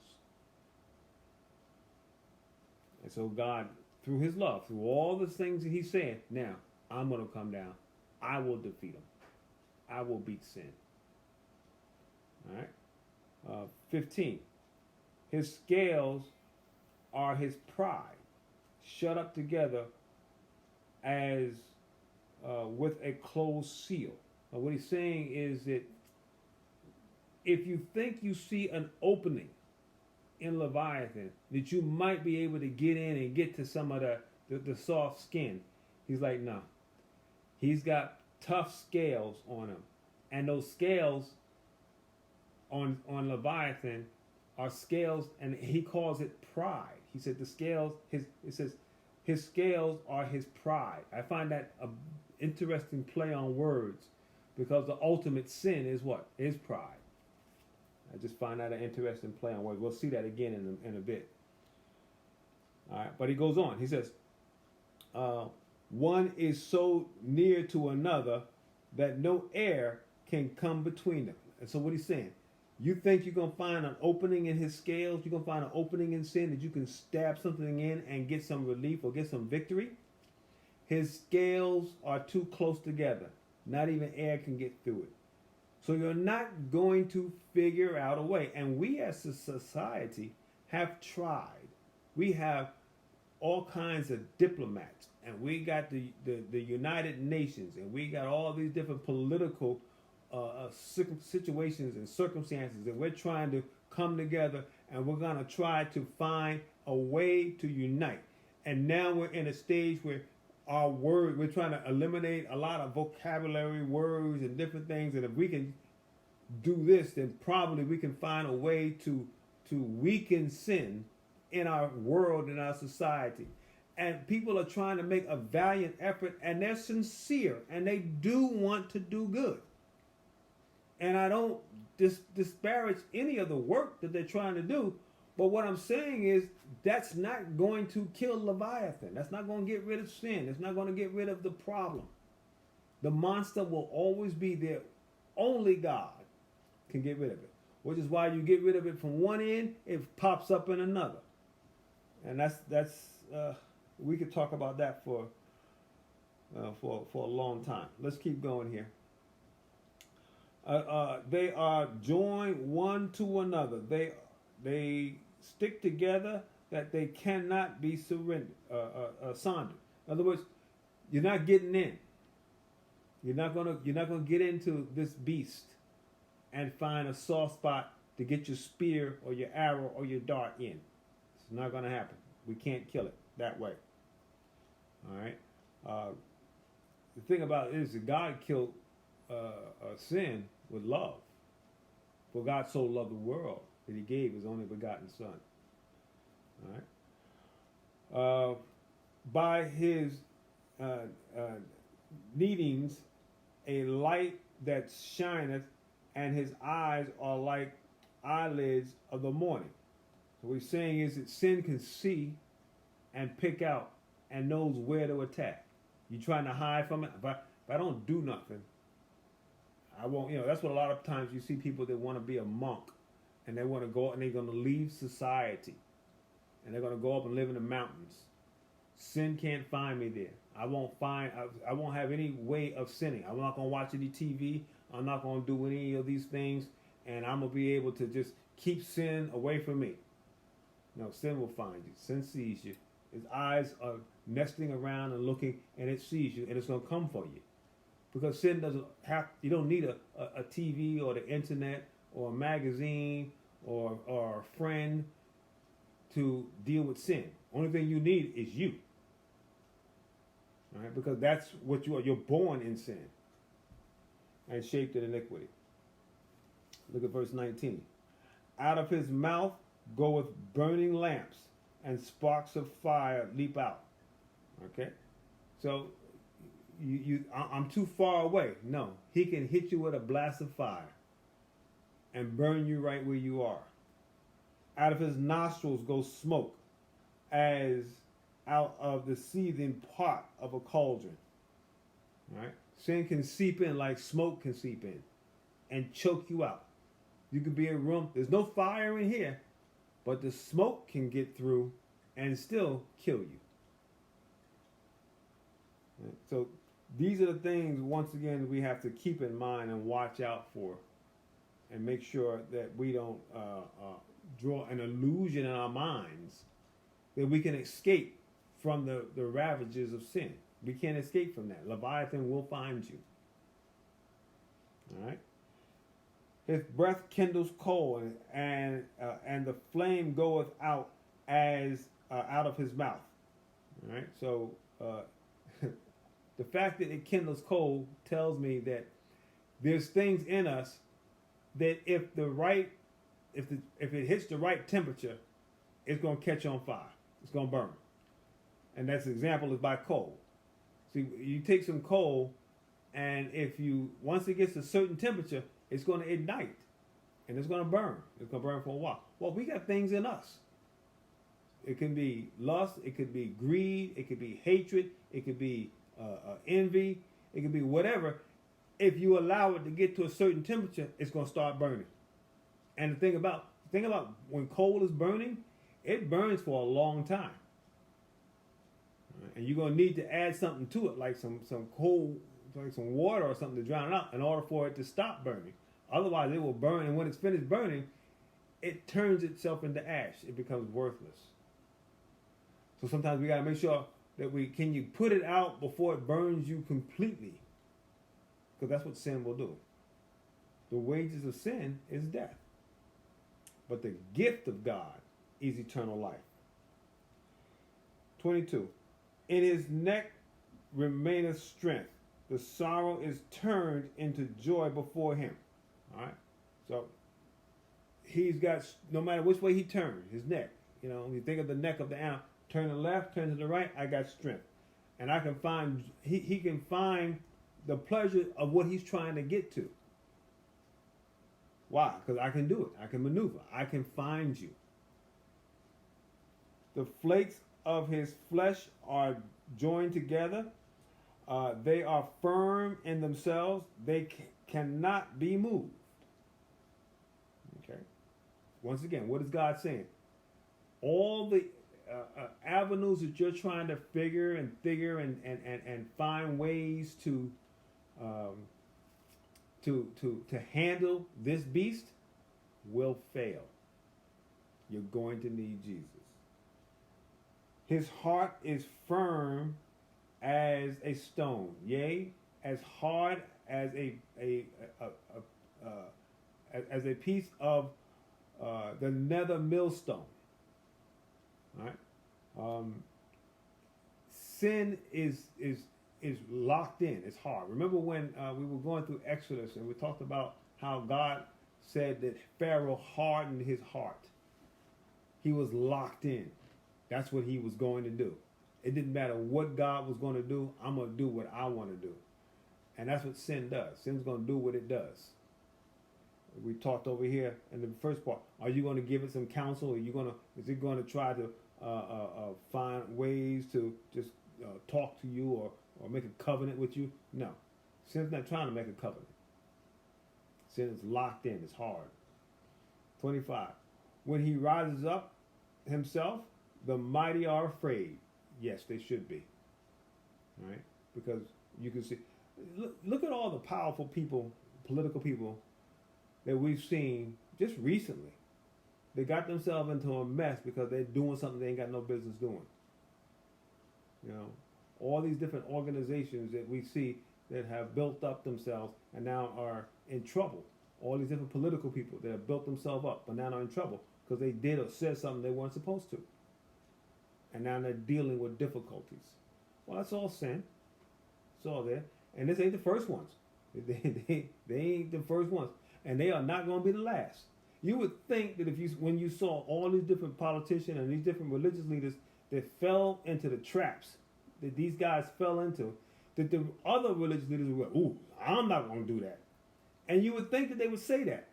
And so God, through his love, through all the things that he said, now, I'm going to come down. I will defeat him. I will beat sin. All right. 15. His scales are his pride, shut up together as with a closed seal. Now, what he's saying is that if you think you see an opening in Leviathan, that you might be able to get in and get to some of the soft skin, he's like, no. He's got tough scales on him. And those scales on Leviathan are scales, and he calls it pride. He said the scales, it says his scales are his pride. I find that an interesting play on words because the ultimate sin is what? Is pride. I just find that an interesting play on words. We'll see that again in a bit. All right, but he goes on. He says, one is so near to another that no air can come between them. And so what he's saying, you think you're going to find an opening in his scales, you're going to find an opening in sin that you can stab something in and get some relief or get some victory? His scales are too close together. Not even air can get through it. So you're not going to figure out a way. And we as a society have tried. We have all kinds of diplomats, and we got the United Nations, and we got all these different political situations and circumstances, and we're trying to come together, and we're going to try to find a way to unite. And now we're in a stage where our word, we're trying to eliminate a lot of vocabulary words and different things, and if we can do this, then probably we can find a way to weaken sin in our world, in our society. And people are trying to make a valiant effort, and they're sincere, and they do want to do good. And I don't disparage any of the work that they're trying to do, but what I'm saying is that's not going to kill Leviathan. That's not going to get rid of sin. It's not going to get rid of the problem. The monster will always be there. Only God can get rid of it, which is why you get rid of it from one end, it pops up in another. And that's we could talk about that for a long time. Let's keep going here. They are joined one to another. They stick together that they cannot be sundered. In other words, you're not getting in. You're not gonna get into this beast and find a soft spot to get your spear or your arrow or your dart in. It's not going to happen. We can't kill it that way. All right. The thing about it is that God killed sin with love. For God so loved the world that he gave his only begotten Son. All right. By his needings, a light that shineth, and his eyes are like eyelids of the morning. So what he's saying is that sin can see and pick out and knows where to attack. You trying to hide from it? If I don't do nothing, I won't. That's what a lot of times you see people that want to be a monk, and they want to go and they're going to leave society, and they're going to go up and live in the mountains. Sin can't find me there. I won't have any way of sinning. I'm not going to watch any TV. I'm not going to do any of these things, and I'm going to be able to just keep sin away from me. No, sin will find you. Sin sees you. Its eyes are nesting around and looking, and it sees you, and it's going to come for you. Because sin doesn't have, you don't need a TV or the internet or a magazine or a friend to deal with sin. Only thing you need is you. All right? Because that's what you are. You're born in sin and shaped in iniquity. Look at verse 19. Out of his mouth goeth burning lamps, and sparks of fire leap out. Okay? So, I'm too far away. No, he can hit you with a blast of fire and burn you right where you are. Out of his nostrils goes smoke, as out of the seething pot of a cauldron. All right? Sin can seep in like smoke can seep in and choke you out. You could be in a room, there's no fire in here, but the smoke can get through and still kill you. Right? So these are the things, once again, we have to keep in mind and watch out for, and make sure that we don't draw an illusion in our minds that we can escape from the ravages of sin. We can't escape from that. Leviathan will find you. All right. His breath kindles coal, and the flame goeth out as out of his mouth. All right. So the fact that it kindles coal tells me that there's things in us that if it hits the right temperature, it's going to catch on fire. It's going to burn. And that's the example is by coal. See, you take some coal And once it gets a certain temperature, it's going to ignite and it's going to burn. It's going to burn for a while. Well, we got things in us. It can be lust, it could be greed, it could be hatred, it could be envy, it could be whatever. If you allow it to get to a certain temperature, it's going to start burning. And the thing about when coal is burning, it burns for a long time. And you're going to need to add something to it, like some coal, like some water or something to drown it out in order for it to stop burning. Otherwise, it will burn, and when it's finished burning, it turns itself into ash. It becomes worthless. So sometimes we got to make sure that can you put it out before it burns you completely? Because that's what sin will do. The wages of sin is death. But the gift of God is eternal life. 22. In his neck remaineth strength. The sorrow is turned into joy before him. All right? So he's got, no matter which way he turns, his neck. You know, when you think of the neck of the animal, turn to the left, turn to the right, I got strength. And I can find, he can find the pleasure of what he's trying to get to. Why? Because I can do it. I can maneuver. I can find you. The flakes of his flesh are joined together. They are firm in themselves. They cannot be moved. Okay. Once again, what is God saying? All the avenues that you're trying to figure and find ways to handle this beast will fail. You're going to need Jesus. His heart is firm as a stone, yea, as hard as a piece of the nether millstone. All right. Sin is locked in. It's hard. Remember when we were going through Exodus and we talked about how God said that Pharaoh hardened his heart. He was locked in. That's what he was going to do. It didn't matter what God was going to do. I'm going to do what I want to do. And that's what sin does. Sin's going to do what it does. We talked over here in the first part. Are you going to give it some counsel? Is it going to try to find ways to just talk to you or make a covenant with you? No. Sin's not trying to make a covenant. Sin is locked in. It's hard. 25. When he rises up himself, the mighty are afraid. Yes, they should be. All right? Because you can see, look at all the powerful people, political people that we've seen just recently. They got themselves into a mess because they're doing something they ain't got no business doing. You know, all these different organizations that we see that have built up themselves and now are in trouble. All these different political people that have built themselves up but now are in trouble because they did or said something they weren't supposed to. And now they're dealing with difficulties. Well, that's all sin. It's all there. And this ain't the first ones. They ain't the first ones. And they are not going to be the last. You would think that when you saw all these different politicians and these different religious leaders that fell into the traps that these guys fell into, that the other religious leaders would go, ooh, I'm not going to do that. And you would think that they would say that.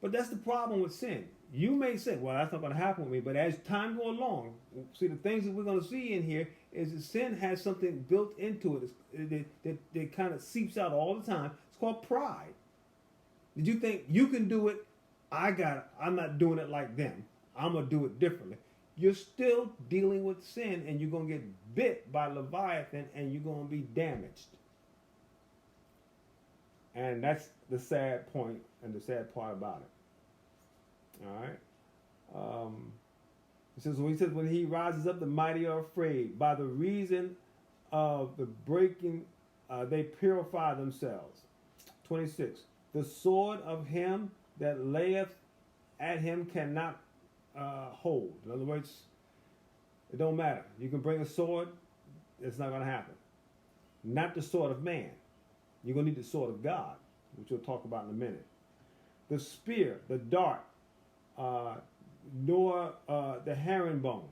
But that's the problem with sin. You may say, well, that's not going to happen with me. But as time goes along, see, the things that we're going to see in here is that sin has something built into it that kind of seeps out all the time. It's called pride. Did you think you can do it? I'm not doing it like them. I'm going to do it differently. You're still dealing with sin, and you're going to get bit by Leviathan, and you're going to be damaged. And that's the sad point and the sad part about it. All right. It says, when he rises up, the mighty are afraid. By the reason of the breaking, they purify themselves. 26. The sword of him that layeth at him cannot hold. In other words, it don't matter. You can bring a sword, it's not going to happen. Not the sword of man. You're going to need the sword of God, which we'll talk about in a minute. The spear, the dart, nor the herringbone.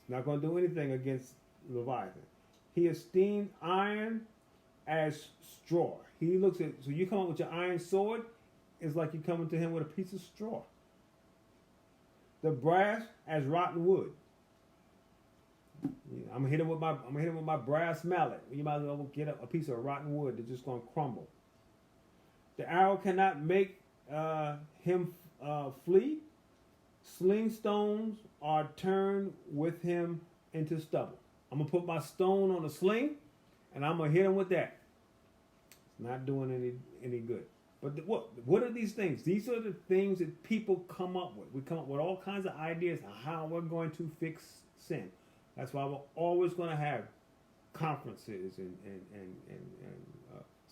It's not going to do anything against Leviathan. He esteemed iron as straw. He looks at, so you come up with your iron sword, it's like you coming to him with a piece of straw. The brass as rotten wood. I'm gonna hit him with my brass mallet. You might as well get a piece of rotten wood that's just gonna crumble. The arrow cannot make him flee. Sling stones are turned with him into stubble. I'm gonna put my stone on a sling, and I'm gonna hit him with that. It's not doing any good. But what are these things? These are the things that people come up with. We come up with all kinds of ideas on how we're going to fix sin. That's why we're always going to have conferences and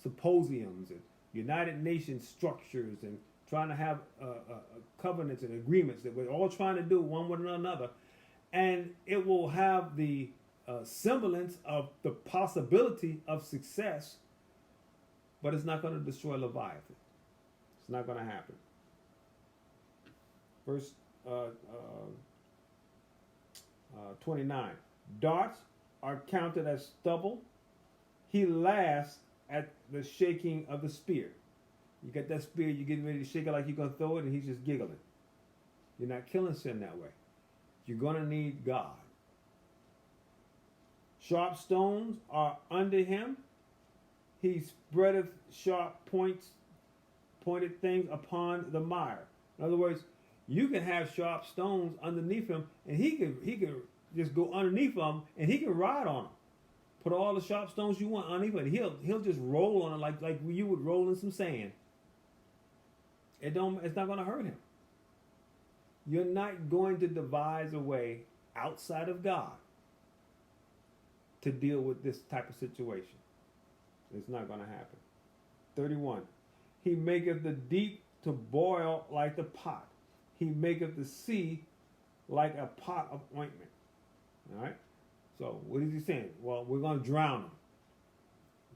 symposiums and United Nations structures and trying to have covenants and agreements that we're all trying to do one with another. And it will have the semblance of the possibility of success, but it's not going to destroy Leviathan. It's not going to happen. Verse 29. Darts are counted as stubble. He laughs at the shaking of the spear. You got that spear, you're getting ready to shake it like you're going to throw it, and he's just giggling. You're not killing sin that way. You're going to need God. Sharp stones are under him. He spreadeth sharp pointed things upon the mire. In other words, you can have sharp stones underneath him, and he can just go underneath them, and he can ride on them. Put all the sharp stones you want underneath it. He'll just roll on it like you would roll in some sand. It's not going to hurt him. You're not going to devise a way outside of God to deal with this type of situation. It's not going to happen. 31. He maketh the deep to boil like the pot. He maketh the sea like a pot of ointment. All right? So what is he saying? Well, we're going to drown him.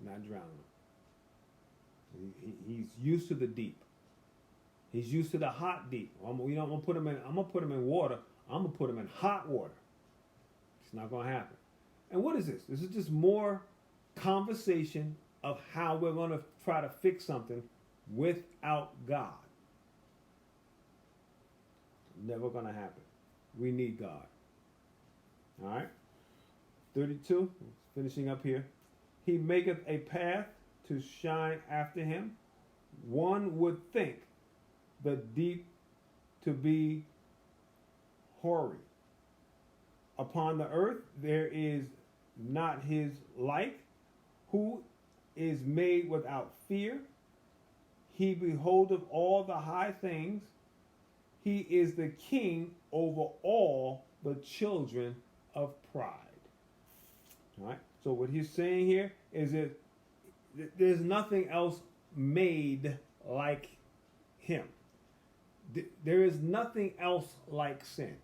Not drown him. He's used to the deep. He's used to the hot deep. I'm going to put him in water. I'm going to put him in hot water. It's not going to happen. And what is this? This is just more conversation of how we're going to try to fix something without God. Never going to happen. We need God. All right? 32, finishing up here. He maketh a path to shine after him. One would think the deep to be hoary. Upon the earth there is not his like, who is made without fear. He beholdeth all the high things. He is the king over all the children of pride. All right. So what he's saying here is that there's nothing else made like him. There is nothing else like sin.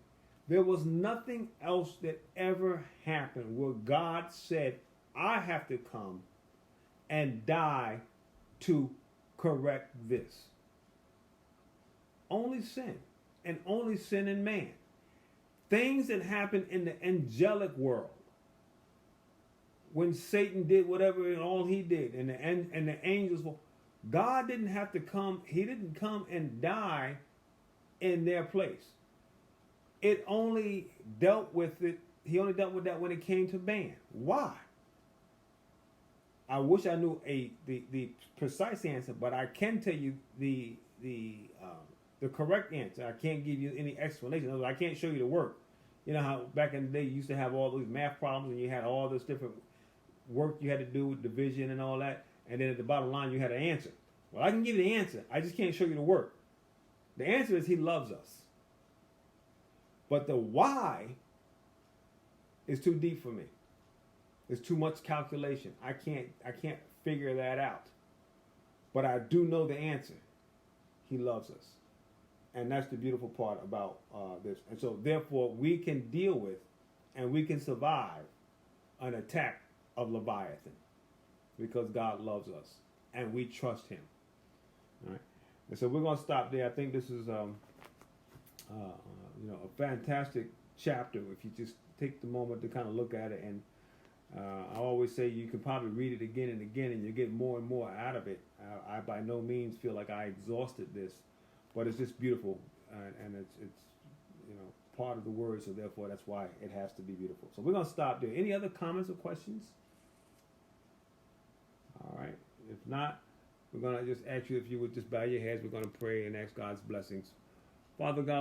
There was nothing else that ever happened where God said, I have to come and die to correct this. Only sin, and only sin in man. Things that happen in the angelic world, when Satan did whatever and all he did, and the angels, God didn't have to come. He didn't come and die in their place. It only dealt with it. He only dealt with that when it came to man. Why? I wish I knew the precise answer, but I can tell you the correct answer. I can't give you any explanation. In other words, I can't show you the work. You know how back in the day you used to have all those math problems and you had all this different work you had to do with division and all that, and then at the bottom line you had an answer. Well, I can give you the answer. I just can't show you the work. The answer is he loves us. But the why is too deep for me. It's too much calculation. I can't figure that out. But I do know the answer. He loves us. And that's the beautiful part about this. And so therefore we can deal with and we can survive an attack of Leviathan because God loves us and we trust him. All right. And so we're going to stop there. I think this is a fantastic chapter if you just take the moment to kind of look at it. And I always say you can probably read it again and again, and you get more and more out of it. I by no means feel like I exhausted this, but it's just beautiful, and it's part of the word. So therefore, that's why it has to be beautiful. So we're gonna stop there. Any other comments or questions? All right. If not, we're gonna just ask you if you would just bow your heads. We're gonna pray and ask God's blessings. Father God.